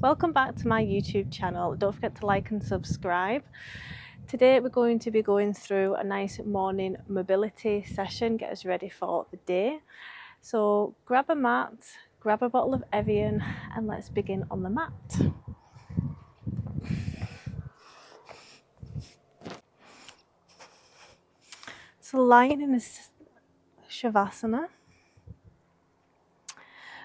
Welcome back to my YouTube channel. Don't forget to like and subscribe. Today we're going to be going through a nice morning mobility session, get us ready for the day. So grab a mat, grab a bottle of Evian and let's begin on the mat. So lying in a Shavasana,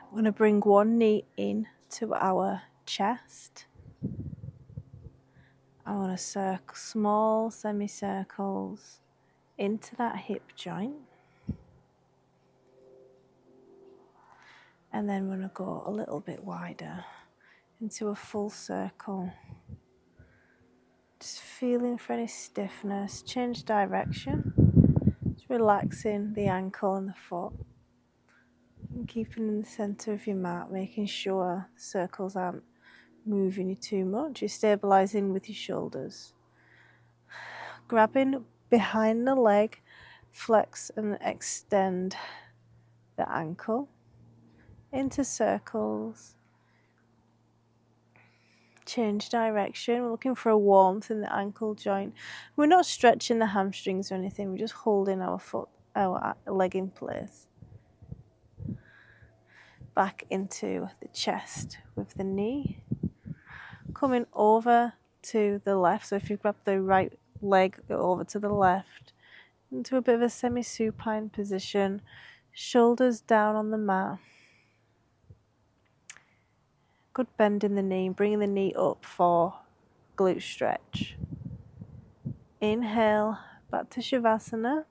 we're going to bring one knee in to our chest. I want to circle small semicircles into that hip joint. And then we're going to go a little bit wider into a full circle. Just feeling for any stiffness, change direction. Just relaxing the ankle and the foot. And keeping in the centre of your mat, making sure the circles aren't moving you too much. You're stabilising with your shoulders. Grabbing behind the leg, flex and extend the ankle into circles. Change direction. We're looking for a warmth in the ankle joint. We're not stretching the hamstrings or anything. We're just holding our leg in place. Back into the chest with the knee. Coming over to the left. So if you grab the right leg over to the left, into a bit of a semi-supine position. Shoulders down on the mat. Good bend in the knee, bringing the knee up for glute stretch. Inhale, back to Shavasana,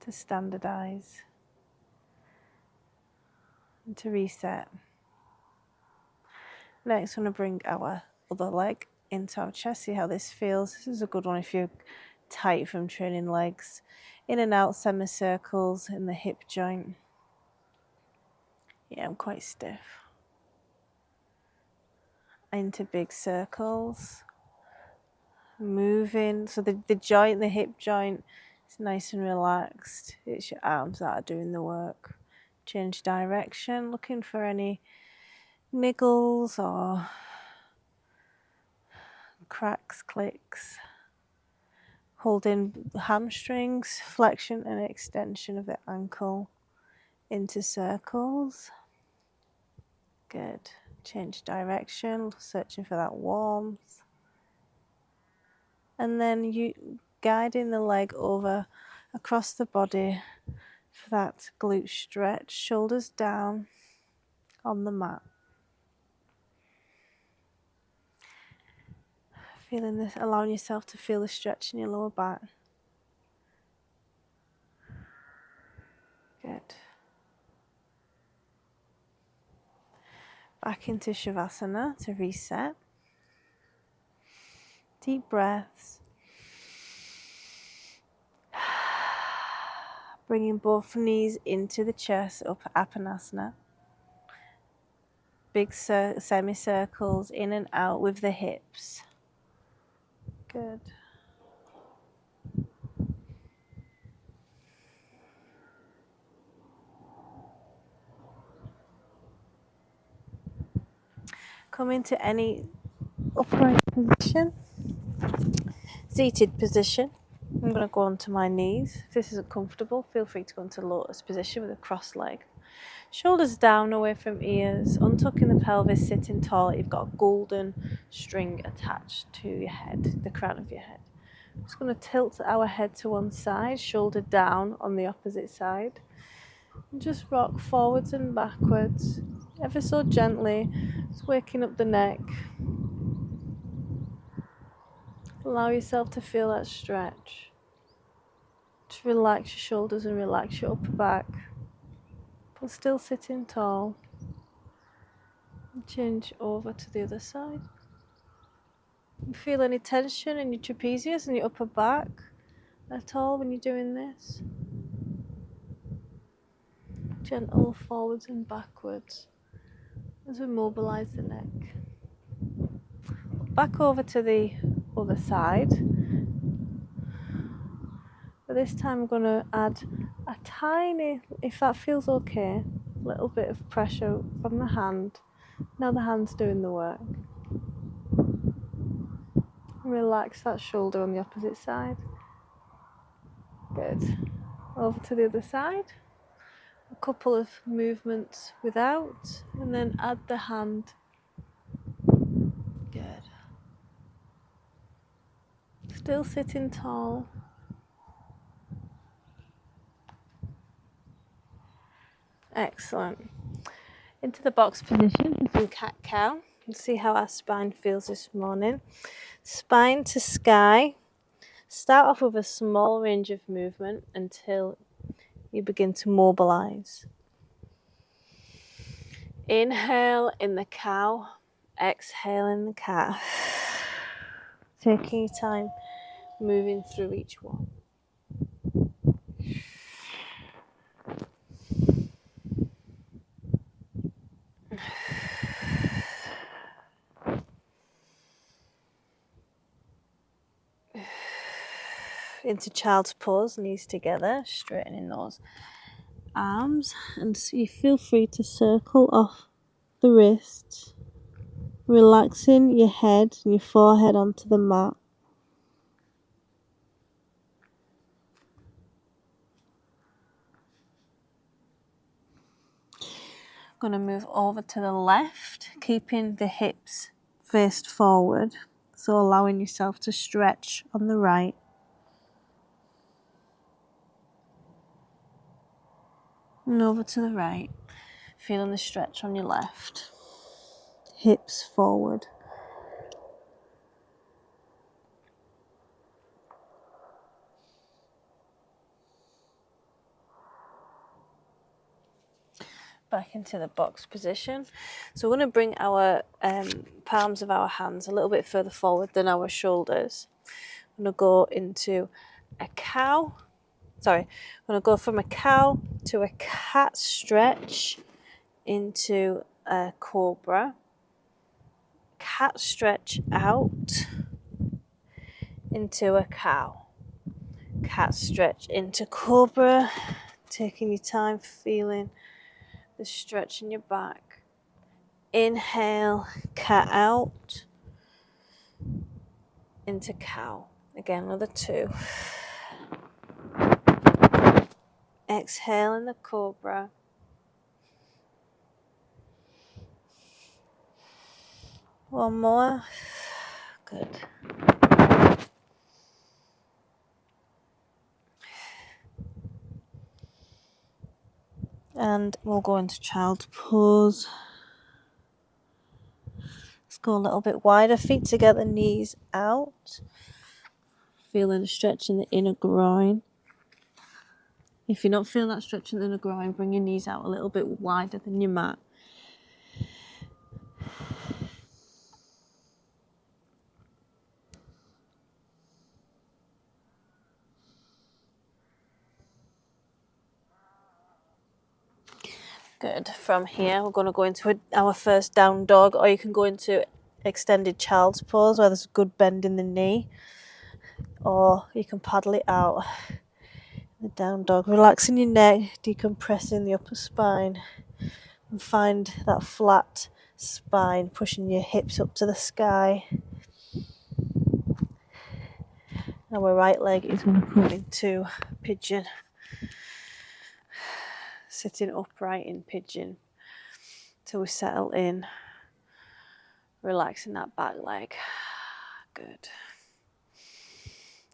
to standardize, and to reset. Next, we're going to bring our other leg into our chest, see how this feels. This is a good one if you're tight from training legs. In and out semicircles in the hip joint. Yeah, I'm quite stiff. Into big circles. Moving, so the joint, the hip joint is nice and relaxed. It's your arms that are doing the work. Change direction, looking for any niggles or cracks, clicks. Holding hamstrings, flexion and extension of the ankle into circles. Good. Change direction, searching for that warmth. And then you guiding the leg over across the body for that glute stretch, shoulders down on the mat. Feeling this, allowing yourself to feel the stretch in your lower back. Good. Back into Shavasana to reset. Deep breaths. Bringing both knees into the chest, up Apanasana. Big semicircles in and out with the hips. Good. Come into any upright position, seated position. I'm going to go onto my knees. If this isn't comfortable, feel free to go into lotus position with a crossed leg. Shoulders down away from ears, untucking the pelvis, sitting tall. You've got a golden string attached to your head, the crown of your head. I'm just going to tilt our head to one side, shoulder down on the opposite side. And just rock forwards and backwards, ever so gently, just waking up the neck. Allow yourself to feel that stretch. Just relax your shoulders and relax your upper back. But still sitting tall. And change over to the other side. Feel any tension in your trapezius and your upper back at all when you're doing this? Gentle forwards and backwards as we mobilise the neck. Back over to the other side. But this time I'm going to add a tiny, if that feels okay, little bit of pressure from the hand Now the hand's doing the work. Relax that shoulder on the opposite side. Good. Over to the other side. A couple of movements without, and then add the hand. Good. Still sitting tall. Excellent. Into the box position for some cat-cow. And see how our spine feels this morning. Spine to sky. Start off with a small range of movement until you begin to mobilize. Inhale in the cow, exhale in the cat. Taking your time, moving through each one. Into child's pose, knees together, straightening those arms, and so you feel free to circle off the wrists, relaxing your head and your forehead onto the mat. I'm going to move over to the left, keeping the hips faced forward, so allowing yourself to stretch on the right. And over to the right, feeling the stretch on your left, hips forward. Back into the box position. So we're going to bring our palms of our hands a little bit further forward than our shoulders. I'm going to go into a cow. Sorry, I'm going to go from a cow to a cat stretch into a cobra. Cat stretch out into a cow. Cat stretch into cobra. Taking your time, feeling the stretch in your back. Inhale, cat out into cow. Again, another 2. Exhale in the cobra. One more. Good. And we'll go into child's pose. Let's go a little bit wider. Feet together, knees out. Feeling a stretch in the inner groin. If you're not feeling that stretch in the inner groin, bring your knees out a little bit wider than your mat. Good. From here, we're going to go into our first down dog, or you can go into extended child's pose where there's a good bend in the knee, or you can paddle it out. The down dog, relaxing your neck, decompressing the upper spine, and find that flat spine, pushing your hips up to the sky. Our right leg is going to come into pigeon, sitting upright in pigeon till we settle in, relaxing that back leg. Good.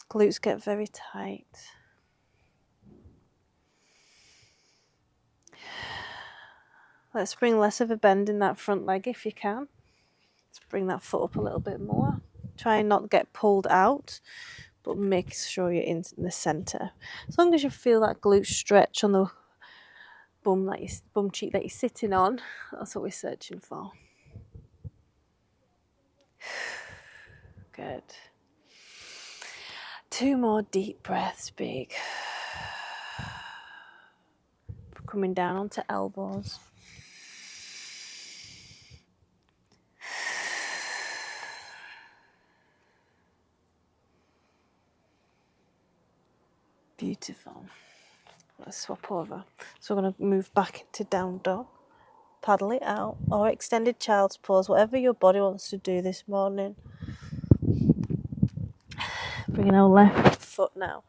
Glutes get very tight. Let's bring less of a bend in that front leg if you can. Let's bring that foot up a little bit more. Try and not get pulled out, but make sure you're in the centre. As long as you feel that glute stretch on the bum cheek that you're sitting on, that's what we're searching for. Good. 2 more deep breaths, big. Coming down onto elbows. Beautiful. Let's swap over. So we're going to move back into down dog. paddle it out, or extended child's pose, whatever your body wants to do this morning. Bringing our left foot now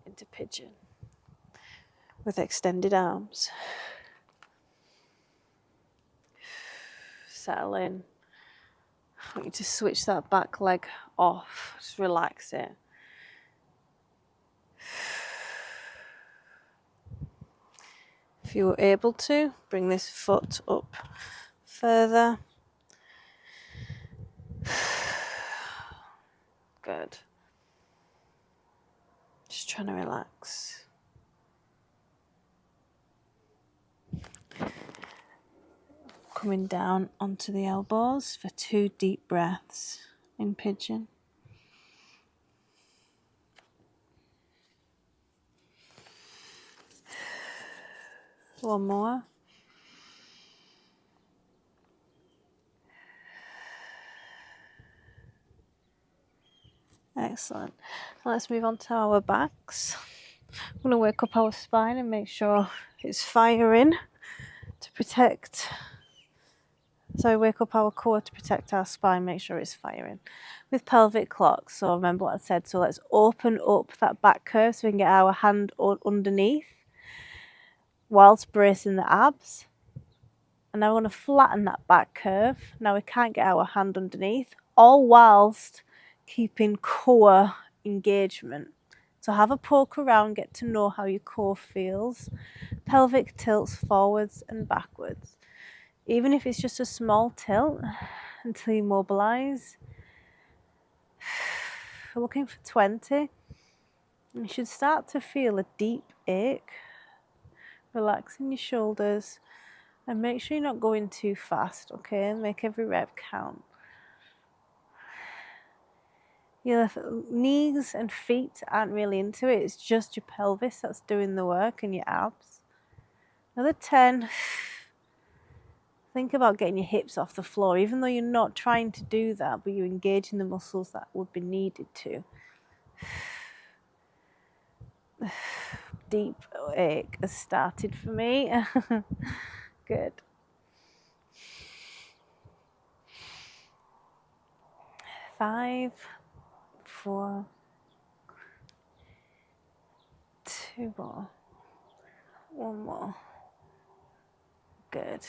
into pigeon with extended arms. Settle in. I want you to switch that back leg off, just relax it. If you were able to, bring this foot up further. Good. Just trying to relax. Coming down onto the elbows for 2 deep breaths in pigeon. One more. Excellent. Now let's move on to our backs. I'm going to wake up our spine and make sure it's firing to protect. So wake up our core to protect our spine, make sure it's firing. With pelvic clocks, so remember what I said, so let's open up that back curve so we can get our hand underneath whilst bracing the abs. And now we're going to flatten that back curve. Now we can't get our hand underneath, all whilst keeping core engagement. So have a poke around, get to know how your core feels. Pelvic tilts forwards and backwards. Even if it's just a small tilt until you mobilise. We're looking for 20. You should start to feel a deep ache. Relaxing your shoulders and make sure you're not going too fast, okay? Make every rep count. Your knees and feet aren't really into it, it's just your pelvis that's doing the work and your abs. Another 10. Think about getting your hips off the floor, even though you're not trying to do that, but you're engaging the muscles that would be needed to. Deep ache has started for me. Good. 5, 4, 2 more. 1 more. Good.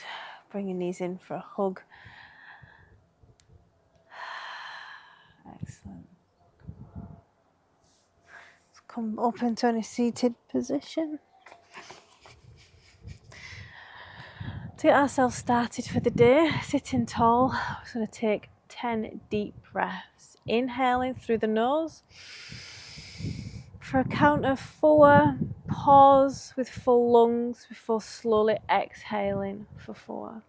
Bring your knees in for a hug. Excellent. Let's come up into a seated position. To get ourselves started for the day, sitting tall, we're just going to take 10 deep breaths. Inhaling through the nose. For a count of 4, pause with full lungs before slowly exhaling for 4.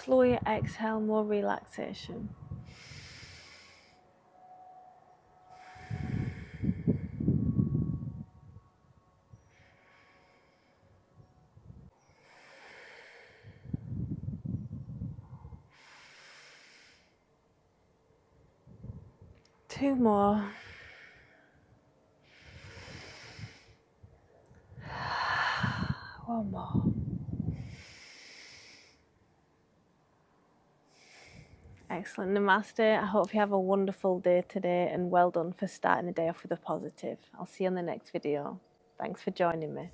Slowly exhale, more relaxation. Two more. One more. Excellent. Namaste. I hope you have a wonderful day today and well done for starting the day off with a positive. I'll see you on the next video. Thanks for joining me.